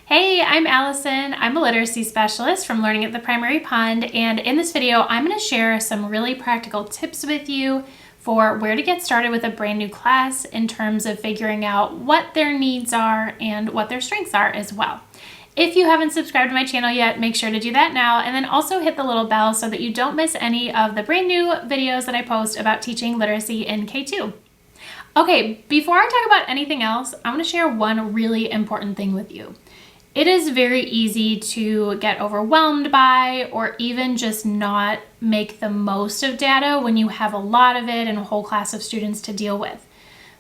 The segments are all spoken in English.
Hey, I'm Allison. I'm a literacy specialist from Learning at the Primary Pond, and in this video, I'm going to share some really practical tips with you for where to get started with a brand new class in terms of figuring out what their needs are and what their strengths are as well. If you haven't subscribed to my channel yet, make sure to do that now, and then also hit the little bell so that you don't miss any of the brand new videos that I post about teaching literacy in K2. Okay, before I talk about anything else, I want to share one really important thing with you. It is very easy to get overwhelmed by or even just not make the most of data when you have a lot of it and a whole class of students to deal with.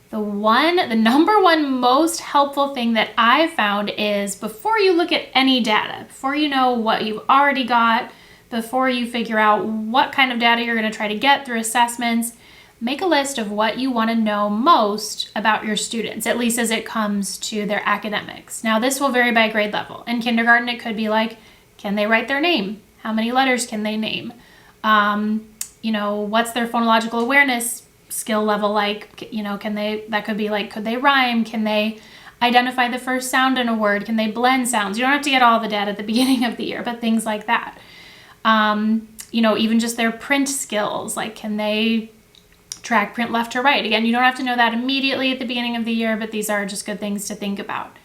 The number one most helpful thing that I've found is before you look at any data, before you know what you've already got, before you figure out what kind of data you're going to try to get through assessments, make a list of what you want to know most about your students, at least as it comes to their academics. Now, this will vary by grade level. In kindergarten, it could be like, can they write their name? How many letters can they name? What's their phonological awareness skill level like? Could they rhyme? Can they identify the first sound in a word? Can they blend sounds? You don't have to get all the data at the beginning of the year, but things like that. Even just their print skills, like can they track print left to right? Again, you don't have to know that immediately at the beginning of the year, but these are just good things to think about.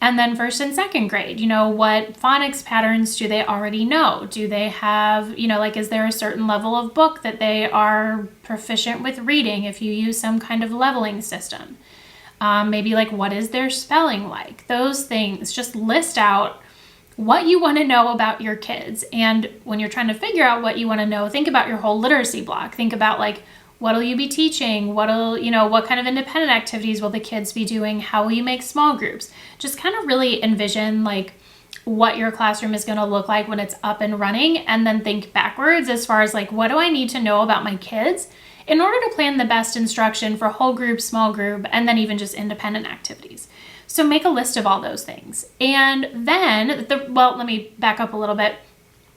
And then first and second grade, what phonics patterns do they already know? Do they have, is there a certain level of book that they are proficient with reading if you use some kind of leveling system? Maybe what is their spelling like? Those things, just list out what you want to know about your kids. And when you're trying to figure out what you want to know, think about your whole literacy block. Think about what will you be teaching? What kind of independent activities will the kids be doing? How will you make small groups? Just kind of really envision what your classroom is going to look like when it's up and running, and then think backwards as far as what do I need to know about my kids in order to plan the best instruction for whole group, small group, and then even just independent activities. So make a list of all those things. And then, let me back up a little bit.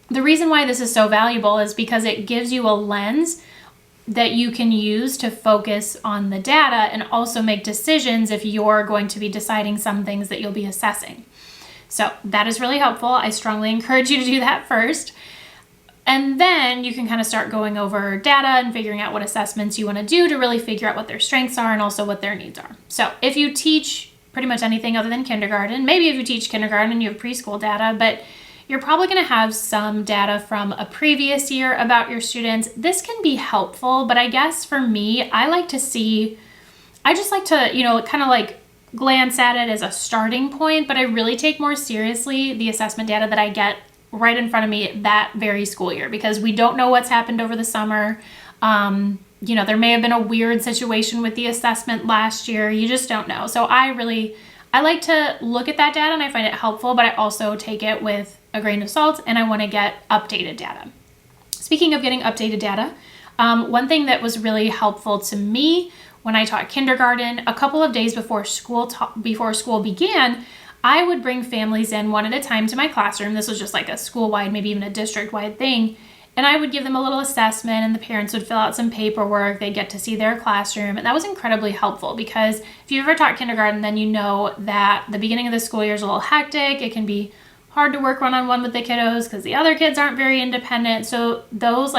The reason why this is so valuable is because it gives you a lens that you can use to focus on the data and also make decisions if you're going to be deciding some things that you'll be assessing. So that is really helpful. I strongly encourage you to do that first. And then you can kind of start going over data and figuring out what assessments you want to do to really figure out what their strengths are and also what their needs are. So if you teach pretty much anything other than kindergarten, maybe if you teach kindergarten and you have preschool data, but you're probably going to have some data from a previous year about your students. This can be helpful, but I guess for me, I just like to, glance at it as a starting point, but I really take more seriously the assessment data that I get right in front of me that very school year, because we don't know what's happened over the summer. There may have been a weird situation with the assessment last year. You just don't know. So I like to look at that data and I find it helpful, but I also take it with a grain of salt and I want to get updated data. Speaking of getting updated data, one thing that was really helpful to me when I taught kindergarten, a couple of days before school began, I would bring families in one at a time to my classroom. This was just a school-wide, maybe even a district-wide thing. And I would give them a little assessment and the parents would fill out some paperwork. They'd get to see their classroom. And that was incredibly helpful because if you've ever taught kindergarten, then you know that the beginning of the school year is a little hectic. It can be hard to work one-on-one with the kiddos because the other kids aren't very independent. So those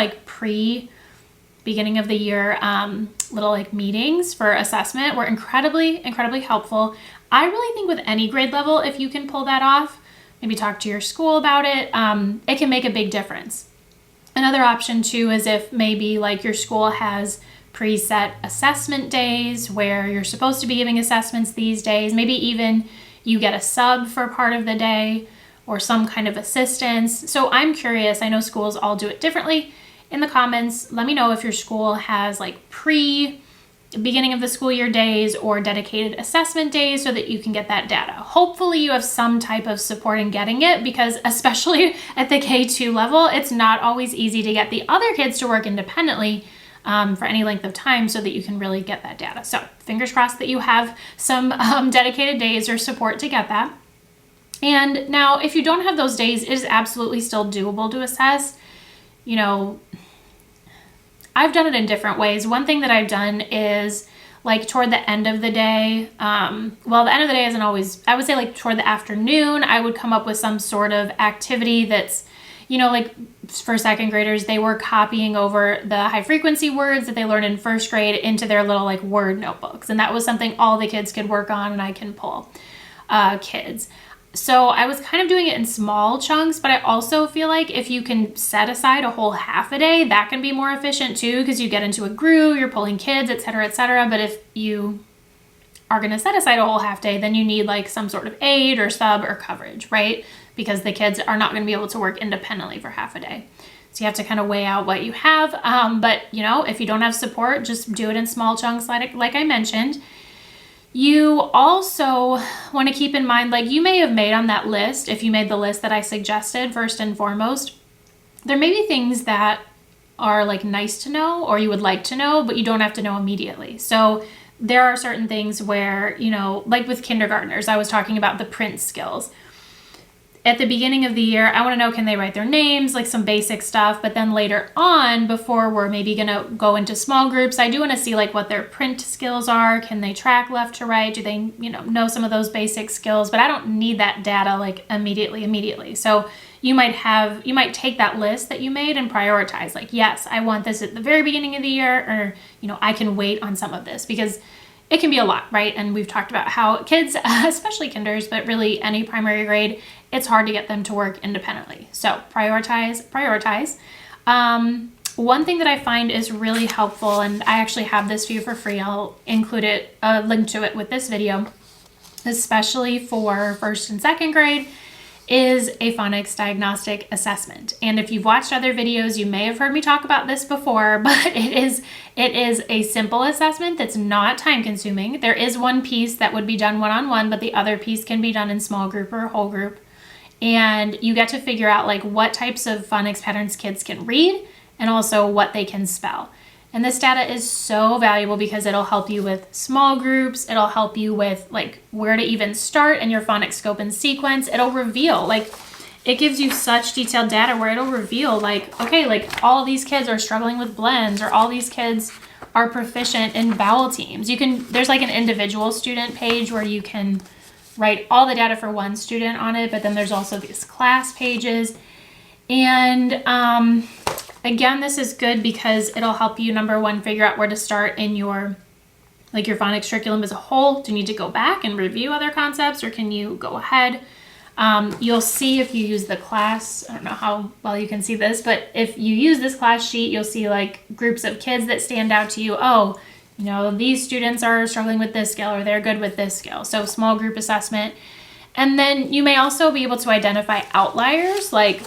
beginning of the year little meetings for assessment were incredibly, incredibly helpful. I really think with any grade level, if you can pull that off, maybe talk to your school about it, it can make a big difference. Another option too is if maybe your school has preset assessment days where you're supposed to be giving assessments these days, maybe even you get a sub for part of the day or some kind of assistance. So I'm curious, I know schools all do it differently. In the comments, let me know if your school has beginning of the school year days or dedicated assessment days so that you can get that data. Hopefully you have some type of support in getting it because especially at the K2 level, it's not always easy to get the other kids to work independently for any length of time so that you can really get that data. So fingers crossed that you have some dedicated days or support to get that. And now if you don't have those days, it is absolutely still doable to assess. I've done it in different ways. One thing that I've done is like toward the end of the day. Well, the end of the day isn't always, I would say like toward the afternoon, I would come up with some sort of activity that's, like for second graders, they were copying over the high frequency words that they learned in first grade into their little like word notebooks. And that was something all the kids could work on, and I can pull kids. So I was kind of doing it in small chunks, but I also feel like if you can set aside a whole half a day, that can be more efficient too, because you get into a groove, you're pulling kids, et cetera, et cetera. But if you are going to set aside a whole half day, then you need like some sort of aid or sub or coverage, right? Because the kids are not going to be able to work independently for half a day. So you have to kind of weigh out what you have. But if you don't have support, just do it in small chunks like I mentioned. You also want to keep in mind, like you may have made on that list, if you made the list that I suggested, first and foremost, there may be things that are like nice to know or you would like to know, but you don't have to know immediately. So there are certain things where, like with kindergartners, I was talking about the print skills. At the beginning of the year, I want to know, can they write their names, like some basic stuff, but then later on, before we're maybe going to go into small groups, I do want to see like what their print skills are. Can they track left to right? Do they, know some of those basic skills? But I don't need that data like immediately. So you might take that list that you made and prioritize like, yes, I want this at the very beginning of the year, or, I can wait on some of this, because it can be a lot, right? And we've talked about how kids, especially kinders, but really any primary grade, it's hard to get them to work independently. So prioritize. One thing that I find is really helpful, and I actually have this for you for free. I'll include a link to it with this video, especially for first and second grade, is a phonics diagnostic assessment. And if you've watched other videos, you may have heard me talk about this before, but it is a simple assessment that's not time consuming. There is one piece that would be done one-on-one, but the other piece can be done in small group or whole group. And you get to figure out like what types of phonics patterns kids can read and also what they can spell. And this data is so valuable because it'll help you with small groups. It'll help you with like where to even start in your phonics scope and sequence. It'll reveal, like, it gives you such detailed data where it'll reveal like, okay, like all these kids are struggling with blends, or all these kids are proficient in vowel teams. There's like an individual student page where you can write all the data for one student on it, but then there's also these class pages. And again, this is good because it'll help you, number one, figure out where to start in your phonics curriculum as a whole. Do you need to go back and review other concepts, or can you go ahead? You'll see if you use the class, I don't know how well you can see this, but if you use this class sheet, you'll see like groups of kids that stand out to you. Oh, these students are struggling with this skill, or they're good with this skill. So small group assessment. And then you may also be able to identify outliers, like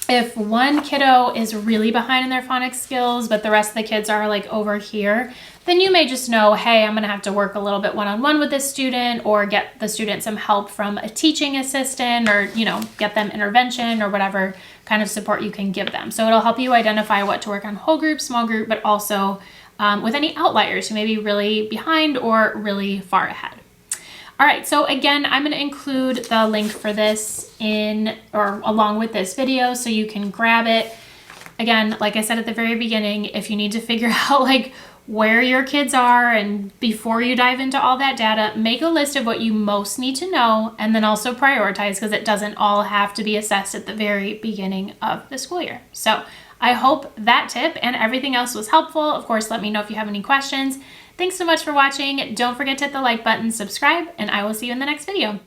if one kiddo is really behind in their phonics skills, but the rest of the kids are like over here, then you may just know, hey, I'm going to have to work a little bit one-on-one with this student, or get the student some help from a teaching assistant, or, get them intervention or whatever kind of support you can give them. So it'll help you identify what to work on whole group, small group, but also with any outliers who may be really behind or really far ahead. All right, so again, I'm going to include the link for this along with this video so you can grab it. Again, like I said at the very beginning, if you need to figure out like where your kids are, and before you dive into all that data, make a list of what you most need to know, and then also prioritize, because it doesn't all have to be assessed at the very beginning of the school year. So I hope that tip and everything else was helpful. Of course, let me know if you have any questions. Thanks so much for watching. Don't forget to hit the like button, subscribe, and I will see you in the next video.